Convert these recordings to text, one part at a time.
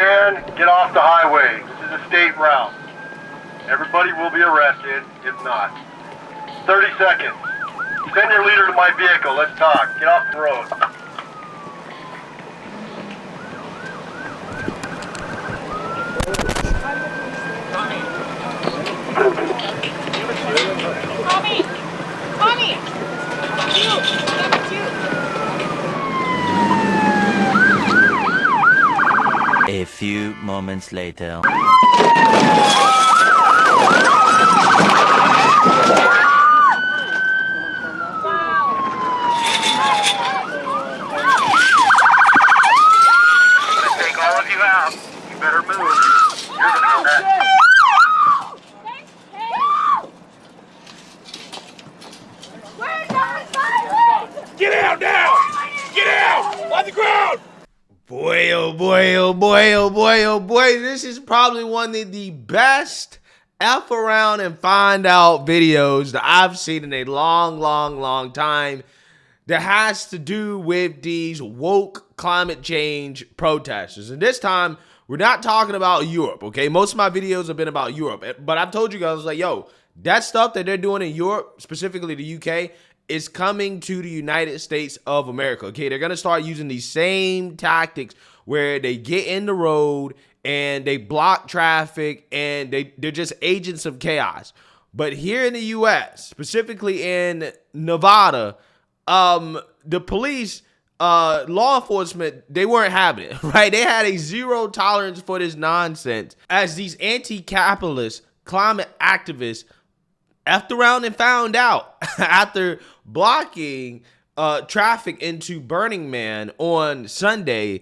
can, get off the highway. This is a state route. Everybody will be arrested if not. 30 seconds. Send your leader to my vehicle. Let's talk. Get off the road. Tommy! A few moments later. Take all of you out. You better move. You're gonna go back. Get out now! Get out! On the ground! Boy, oh boy, oh boy, oh boy, oh boy. This is probably one of the best F around and find out videos that I've seen in a long time that has to do with these woke climate change protesters. And this time, we're not talking about Europe, okay? Most of my videos have been about Europe. But I've told you guys, like, yo, that stuff that they're doing in Europe, specifically the UK, is coming to the United States of America, okay? They're going to start using these same tactics where they get in the road and they block traffic and they're just agents of chaos. But here in the U.S., specifically in Nevada, the police, law enforcement, they weren't having it, right? They had a zero tolerance for this nonsense as these anti-capitalist climate activists effed around and found out after blocking traffic into Burning Man on Sunday.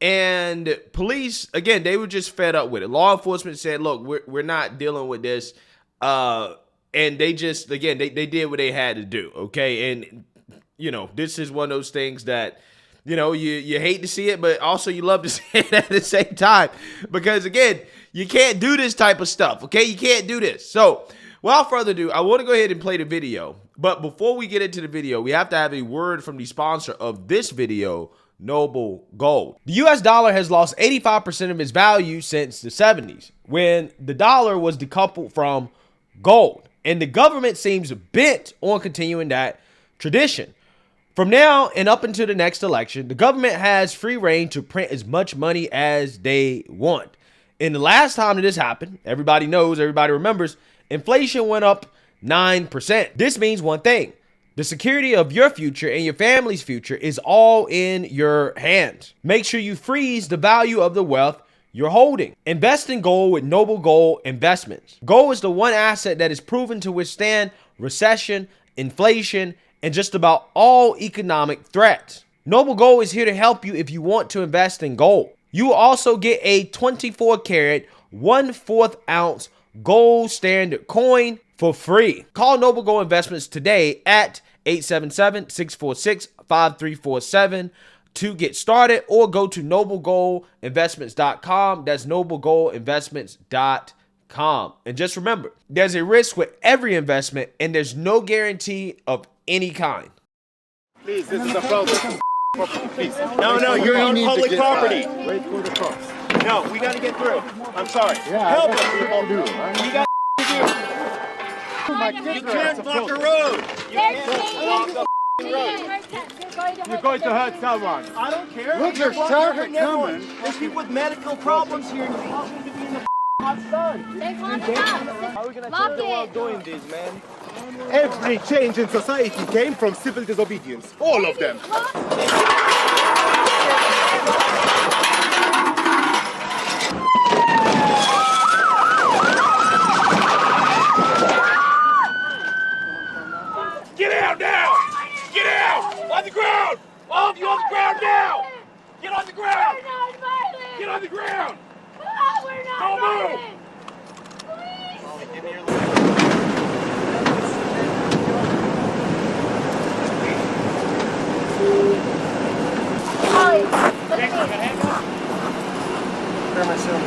And police, again, they were just fed up with it. Law enforcement said, look, we're not dealing with this. And they just, again, they did what they had to do, okay? And, you know, this is one of those things that, you know, you hate to see it, but also you love to see it at the same time. Because, again, you can't do this type of stuff, okay? You can't do this. So, without further ado, I want to go ahead and play the video. But before we get into the video, we have to have a word from the sponsor of this video, Noble Gold. The US dollar has lost 85% of its value since the 70s, when the dollar was decoupled from gold. And the government seems bent on continuing that tradition. From now and up until the next election, the government has free reign to print as much money as they want. And the last time that this happened, everybody knows, everybody remembers, inflation went up 9%. This means one thing. The security of your future and your family's future is all in your hands. Make sure you freeze the value of the wealth you're holding. Invest in gold with Noble Gold Investments. Gold is the one asset that is proven to withstand recession, inflation, and just about all economic threats. Noble Gold is here to help you if you want to invest in gold. You will also get a 24 karat, 1/4 ounce gold standard coin for free. Call Noble Gold Investments today at 877-646-5347 to get started, or go to noblegoldinvestments.com. That's noblegoldinvestments.com. And just remember, there's a risk with every investment and there's no guarantee of any kind. Please, this is a photo. Please. No, you're on public property. Wait for the cops. No, we got to get through. I'm sorry. Yeah, help us, people do. We got to do. You can't block the road. You can't block the road. You're going to hurt someone. I don't care. Look, there's traffic coming. There's people with medical problems here, and you want them to be in the hot sun. How are we going to turn the world doing this, man? Every change in society came from civil disobedience. All of them. Get out now! Get out! On the ground! All of you on the ground now! Get on the ground! We're not violent! Get on the ground! Oh, we're not Don't move! Prepare myself.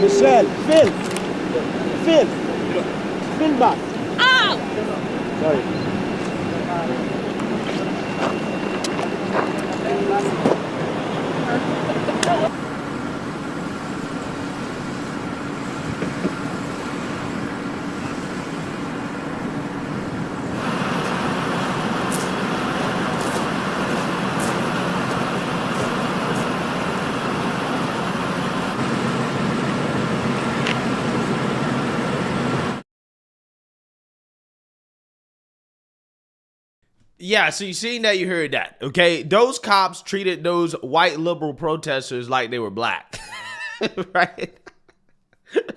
Michelle, Phil! Spin back. Ow! Sorry. Yeah, so you seen that, you heard that, okay? Those cops treated those white liberal protesters like they were black, right?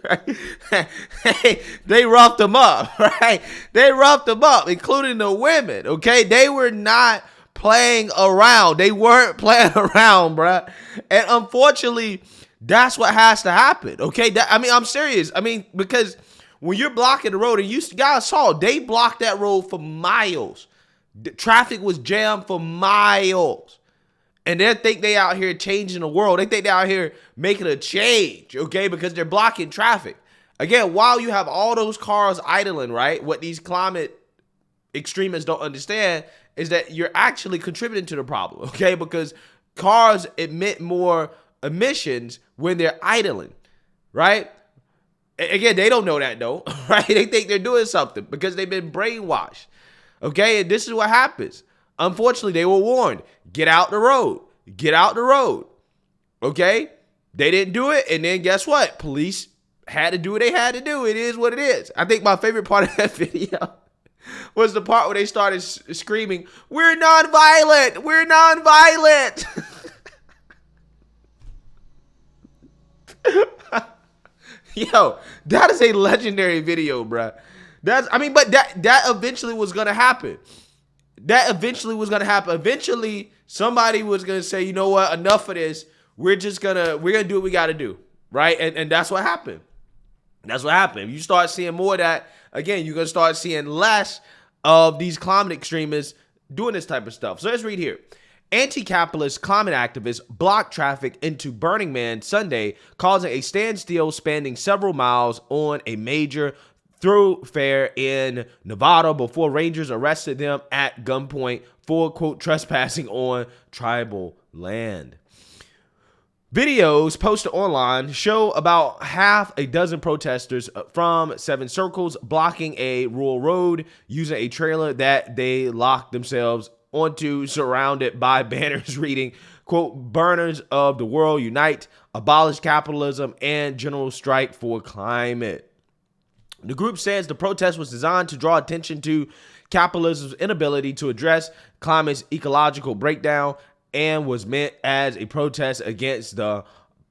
Right? They roughed them up, right? They roughed them up, including the women, okay? They were not playing around. They weren't playing around, bruh. And unfortunately, that's what has to happen, okay? I mean, I'm serious. I mean, because when you're blocking the road, and you guys saw, they blocked that road for miles. The traffic was jammed for miles. And they think they out here changing the world. They think they out here making a change, okay? Because they're blocking traffic. Again, while you have all those cars idling, right? What these climate extremists don't understand is that you're actually contributing to the problem, okay? Because cars emit more emissions when they're idling, right? Again, they don't know that though, right? They think they're doing something because they've been brainwashed. Okay, and this is what happens. Unfortunately, they were warned, get out the road. Get out the road. Okay? They didn't do it, and then guess what? Police had to do what they had to do. It is what it is. I think my favorite part of that video was the part where they started screaming, we're nonviolent! We're nonviolent! Yo, that is a legendary video, bruh. But that eventually was gonna happen. That eventually was gonna happen. Eventually, somebody was gonna say, you know what, enough of this. We're gonna do what we gotta do, right? And that's what happened. That's what happened. You start seeing more of that, again, you're gonna start seeing less of these climate extremists doing this type of stuff. So let's read here. Anti-capitalist climate activists blocked traffic into Burning Man Sunday, causing a standstill spanning several miles on a major thoroughfare in Nevada before rangers arrested them at gunpoint for, quote, trespassing on tribal land. Videos posted online show about half a dozen protesters from 7 circles blocking a rural road using a trailer that they locked themselves onto, surrounded by banners reading, quote, burners of the world unite, abolish capitalism, and general strike for climate. The group says the protest was designed to draw attention to capitalism's inability to address climate's ecological breakdown and was meant as a protest against the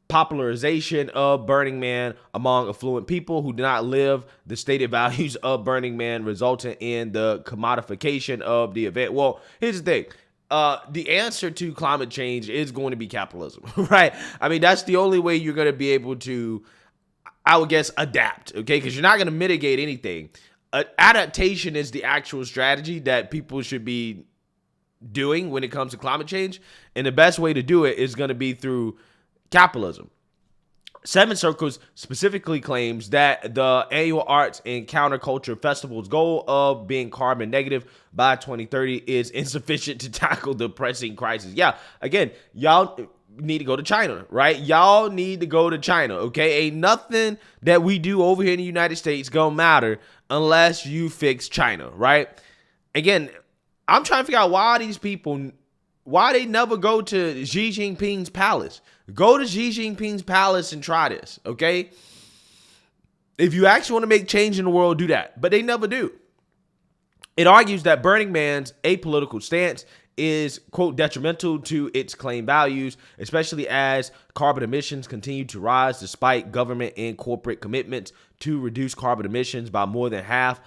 popularization of Burning Man among affluent people who do not live the stated values of Burning Man, resulting in the commodification of the event. Well, here's the thing. The answer to climate change is going to be capitalism, right? I mean, that's the only way you're going to be able to, I would guess, adapt, okay? Because you're not going to mitigate anything. Adaptation is the actual strategy that people should be doing when it comes to climate change. And the best way to do it is going to be through capitalism. 7 Circles specifically claims that the annual arts and counterculture festival's goal of being carbon negative by 2030 is insufficient to tackle the pressing crisis. Yeah, again, y'all need to go to China, right? Y'all need to go to China, okay? Ain't nothing that we do over here in the United States gonna matter unless you fix China, right? Again, I'm trying to figure out why these people, why they never go to Xi Jinping's palace. Go to Xi Jinping's palace and try this, okay? If you actually want to make change in the world, do that. But they never do. It argues that Burning Man's apolitical stance is, quote, detrimental to its claimed values, especially as carbon emissions continue to rise despite government and corporate commitments to reduce carbon emissions by more than half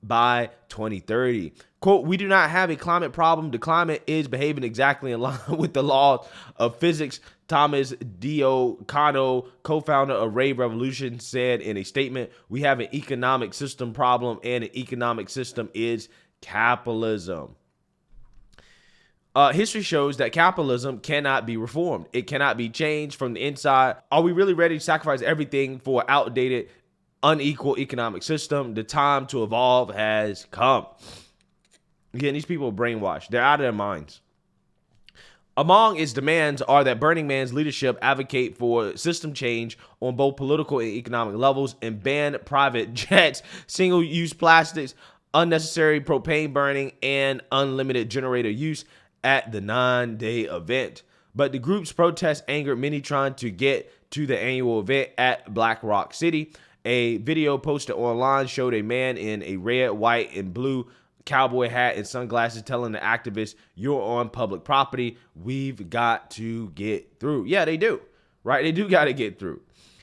by 2030. Quote, we do not have a climate problem. The climate is behaving exactly in line with the laws of physics, Thomas D'Ocano, co-founder of Rave Revolution, said in a statement. We have an economic system problem, and an economic system is capitalism. History shows that capitalism cannot be reformed. It cannot be changed from the inside. Are we really ready to sacrifice everything for outdated unequal economic system. The time to evolve has come. Again, these people are brainwashed. They're out of their minds. Among its demands are that Burning Man's leadership advocate for system change on both political and economic levels and ban private jets, single-use plastics, unnecessary propane burning, and unlimited generator use at the 9-day event. But the group's protest angered many trying to get to the annual event at Black Rock City. A video posted online showed a man in a red, white, and blue cowboy hat and sunglasses telling the activists, "You're on public property. We've got to get through." Yeah, they do, right? They do got to get through.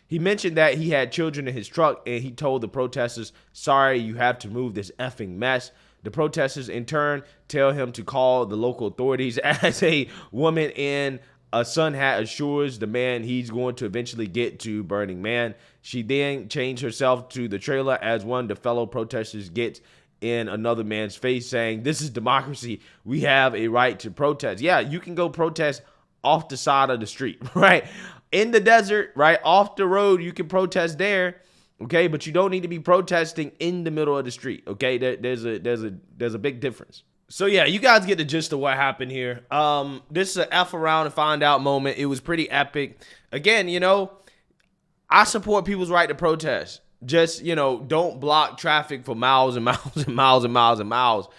He mentioned that he had children in his truck, and he told the protesters, "Sorry, you have to move this effing mess." The protesters in turn tell him to call the local authorities as a woman in a sun hat assures the man he's going to eventually get to Burning Man. She then changed herself to the trailer as one of the fellow protesters gets in another man's face saying, "This is democracy. We have a right to protest." Yeah, you can go protest off the side of the street, right? In the desert, right? Off the road, you can protest there, okay? But you don't need to be protesting in the middle of the street, okay? There's a big difference. So yeah, you guys get the gist of what happened here. This is an F around and find out moment. It was pretty epic. Again, you know, I support people's right to protest. Just, you know, don't block traffic for miles and miles and miles and miles and miles,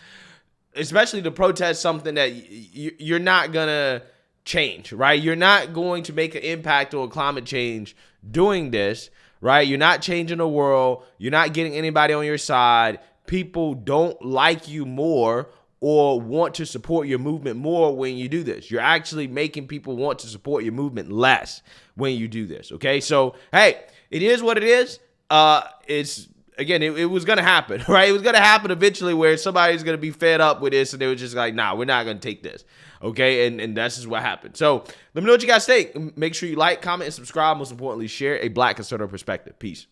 especially to protest something that you're not going to change, right? You're not going to make an impact on climate change doing this, right? You're not changing the world. You're not getting anybody on your side. People don't like you more or want to support your movement more when you do this. You're actually making people want to support your movement less when you do this, okay? So, hey, it is what it is. It's again, it was gonna happen, right? It was gonna happen eventually where somebody's gonna be fed up with this and they were just like, nah, we're not gonna take this. Okay, and that's just what happened. So let me know what you guys think. Make sure you like, comment, and subscribe. Most importantly, share a Black conservative perspective. Peace.